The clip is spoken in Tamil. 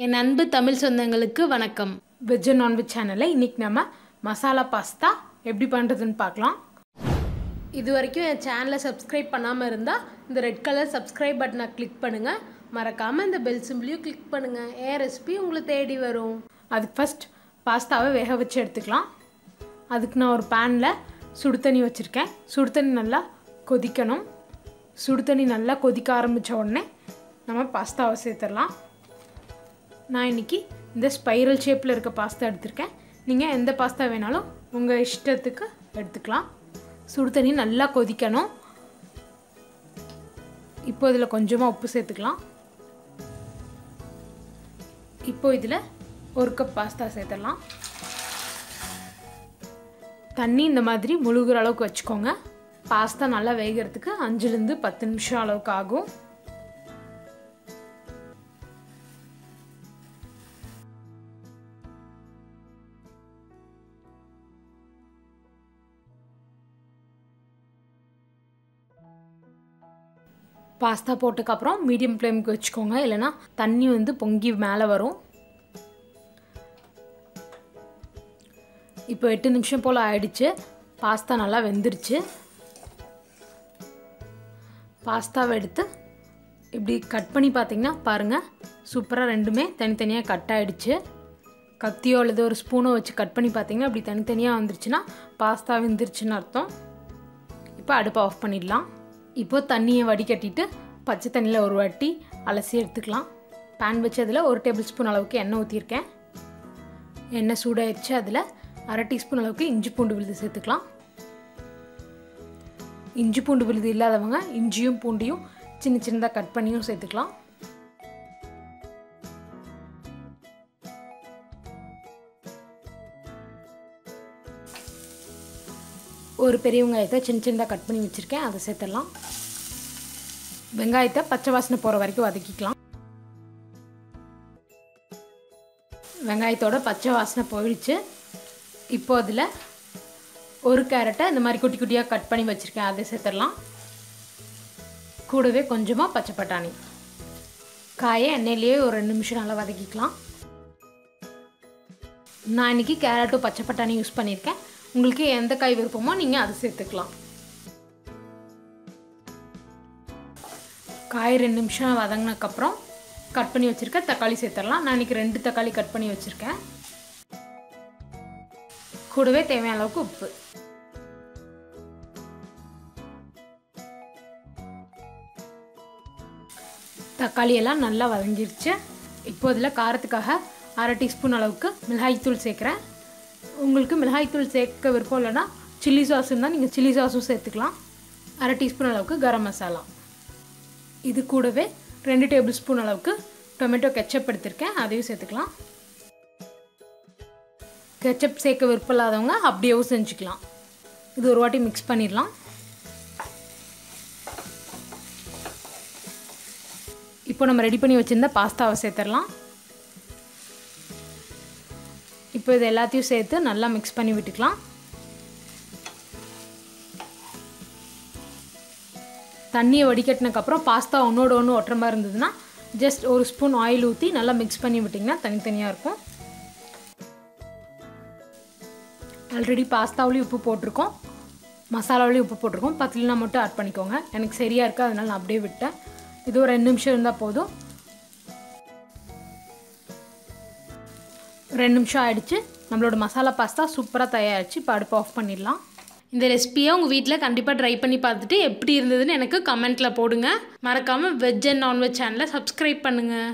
என் அன்பு தமிழ் சொந்தங்களுக்கு வணக்கம். வெஜ் அண்ட் நான்வெஜ் சேனலில் இன்றைக்கி நம்ம மசாலா பாஸ்தா எப்படி பண்ணுறதுன்னு பார்க்கலாம். இது வரைக்கும் என் சேனலை சப்ஸ்கிரைப் பண்ணாமல் இருந்தால் இந்த ரெட் கலர் சப்ஸ்கிரைப் பட்டனை கிளிக் பண்ணுங்கள். மறக்காமல் இந்த பெல் சிம்பிளையும் கிளிக் பண்ணுங்கள். என் ரெசிபி உங்களை தேடி வரும். அதுக்கு ஃபஸ்ட் பாஸ்தாவை வேக வச்சு எடுத்துக்கலாம். அதுக்கு நான் ஒரு பேனில் சுடு தண்ணி வச்சுருக்கேன். சுடு தண்ணி நல்லா கொதிக்கணும். சுடு தண்ணி நல்லா கொதிக்க ஆரம்பித்த உடனே நம்ம பாஸ்தாவை சேர்த்துடலாம். நான் இன்றைக்கி இந்த ஸ்பைரல் ஷேப்பில் இருக்க பாஸ்தா எடுத்திருக்கேன். நீங்கள் எந்த பாஸ்தா வேணாலும் உங்கள் இஷ்டத்துக்கு எடுத்துக்கலாம். சுடு தண்ணி நல்லா கொதிக்கணும். இப்போ இதில் கொஞ்சமாக உப்பு சேர்த்துக்கலாம். இப்போ இதில் ஒரு கப் பாஸ்தா சேர்த்துடலாம். தண்ணி இந்த மாதிரி முழுகிற அளவுக்கு வச்சுக்கோங்க. பாஸ்தா நல்லா வேகிறதுக்கு 5லேருந்து 10 நிமிஷம் அளவுக்கு ஆகும். பாஸ்தா போட்டதுக்கப்புறம் மீடியம் ஃப்ளேமுக்கு வச்சுக்கோங்க, இல்லைனா தண்ணி பொங்கி மேலே வரும். இப்போ 8 நிமிஷம் போல் ஆயிடுச்சு. பாஸ்தா நல்லா வெந்துருச்சு. பாஸ்தாவை எடுத்து இப்படி கட் பண்ணி பார்த்தீங்கன்னா பாருங்கள், சூப்பராக ரெண்டுமே தனித்தனியாக கட் ஆகிடுச்சு. கத்தியோ அல்லது ஒரு ஸ்பூனோ வச்சு கட் பண்ணி பார்த்தீங்கன்னா அப்படி தனித்தனியாக வந்துருச்சுன்னா பாஸ்தா வெந்துருச்சுன்னு அர்த்தம். இப்போ அடுப்பை ஆஃப் பண்ணிடலாம். இப்போது தண்ணியை வடிகட்டிட்டு பச்சை தண்ணியில் ஒரு வாட்டி அலசி எடுத்துக்கலாம். பேன் வச்சு அதில் 1 டேபிள் ஸ்பூன் அளவுக்கு எண்ணெய் ஊற்றிருக்கேன். எண்ணெய் சூடாயிடுச்சு. அதில் 1/2 டீஸ்பூன் அளவுக்கு இஞ்சி பூண்டு விழுது சேர்த்துக்கலாம். இஞ்சி பூண்டு விழுது இல்லாதவங்க இஞ்சியும் பூண்டையும் சின்ன சின்னதாக கட் பண்ணியும் சேர்த்துக்கலாம். ஒரு பெரிய வெங்காயத்தை சின்ன சின்னதாக கட் பண்ணி வச்சுருக்கேன், அதை சேர்த்துடலாம். வெங்காயத்தை பச்சை வாசனை போகிற வரைக்கும் வதக்கிக்கலாம். வெங்காயத்தோட பச்சை வாசனை போயிடுச்சு. இப்போ அதில் ஒரு கேரட்டை இந்த மாதிரி குட்டி குட்டியாக கட் பண்ணி வச்சுருக்கேன், அதை சேர்த்துடலாம். கூடவே கொஞ்சமாக பச்சை பட்டாணி. காயை எண்ணெயிலேயே ஒரு 2 நிமிஷம் நல்லா வதக்கிக்கலாம். நான் இன்றைக்கி கேரட்டும் பச்சை பட்டாணி யூஸ் பண்ணியிருக்கேன். உங்களுக்கு எந்த காய் விருப்பமோ நீங்கள் அதை சேர்த்துக்கலாம். காய் 2 நிமிஷம் வதங்கினதுக்கப்புறம் கட் பண்ணி வச்சுருக்க தக்காளி சேர்த்துடலாம். நான் இன்றைக்கி 2 தக்காளி கட் பண்ணி வச்சுருக்கேன். கூடவே தேவையான அளவுக்கு உப்பு. தக்காளி எல்லாம் நல்லா வதங்கிடுச்சு. இப்போ இதில் காரத்துக்காக 1/2 டீஸ்பூன் அளவுக்கு மிளகாய்த்தூள் சேர்க்குறேன். உங்களுக்கு மிளகாய்த்தூள் சேர்க்க விருப்பம் இல்லைன்னா சில்லி சாஸ் இருந்தால் நீங்கள் சில்லி சாஸும் சேர்த்துக்கலாம். 1/2 டீஸ்பூன் அளவுக்கு கரம் மசாலா. இது கூடவே 2 டேபிள் ஸ்பூன் அளவுக்கு டொமேட்டோ கெச்சப் எடுத்திருக்கேன், அதையும் சேர்த்துக்கலாம். கெச்சப் சேர்க்க விருப்பம் இல்லாதவங்க அப்படியேவும் செஞ்சுக்கலாம். இது ஒரு வாட்டி மிக்ஸ் பண்ணிடலாம். இப்போ நம்ம ரெடி பண்ணி வச்சுருந்த பாஸ்தாவை சேர்த்துடலாம். இப்போ இது எல்லாத்தையும் சேர்த்து நல்லா மிக்ஸ் பண்ணி விட்டுக்கலாம். தண்ணியை வடிகட்டினதுக்கப்புறம் பாஸ்தா ஒன்றோட ஒன்று ஒட்டுற மாதிரி இருந்ததுன்னா ஜஸ்ட் ஒரு ஸ்பூன் ஆயில் ஊற்றி நல்லா மிக்ஸ் பண்ணி விட்டிங்கன்னா தனித்தனியாக இருக்கும். ஆல்ரெடி பாஸ்தாவிலையும் உப்பு போட்டிருக்கோம், மசாலாவிலையும் உப்பு போட்டிருக்கோம். பத்தலைனா மட்டும் ஆட் பண்ணிக்கோங்க. எனக்கு சரியாக இருக்குது, அதனால் நான் அப்படியே விட்டேன். இது ஒரு 2 நிமிஷம் இருந்தால் போதும். 2 நிமிஷம் ஆகிடுச்சு. நம்மளோட மசாலா பாஸ்தா சூப்பராக தயாரிச்சு. இப்போ அடுப்பு ஆஃப் பண்ணிடலாம். இந்த ரெசிபியை உங்கள் வீட்டில் கண்டிப்பாக ட்ரை பண்ணி பார்த்துட்டு எப்படி இருந்ததுன்னு எனக்கு கமெண்ட்டில் போடுங்க. மறக்காமல் வெஜ் அண்ட் நான்வெஜ் சேனலை சப்ஸ்கிரைப் பண்ணுங்கள்.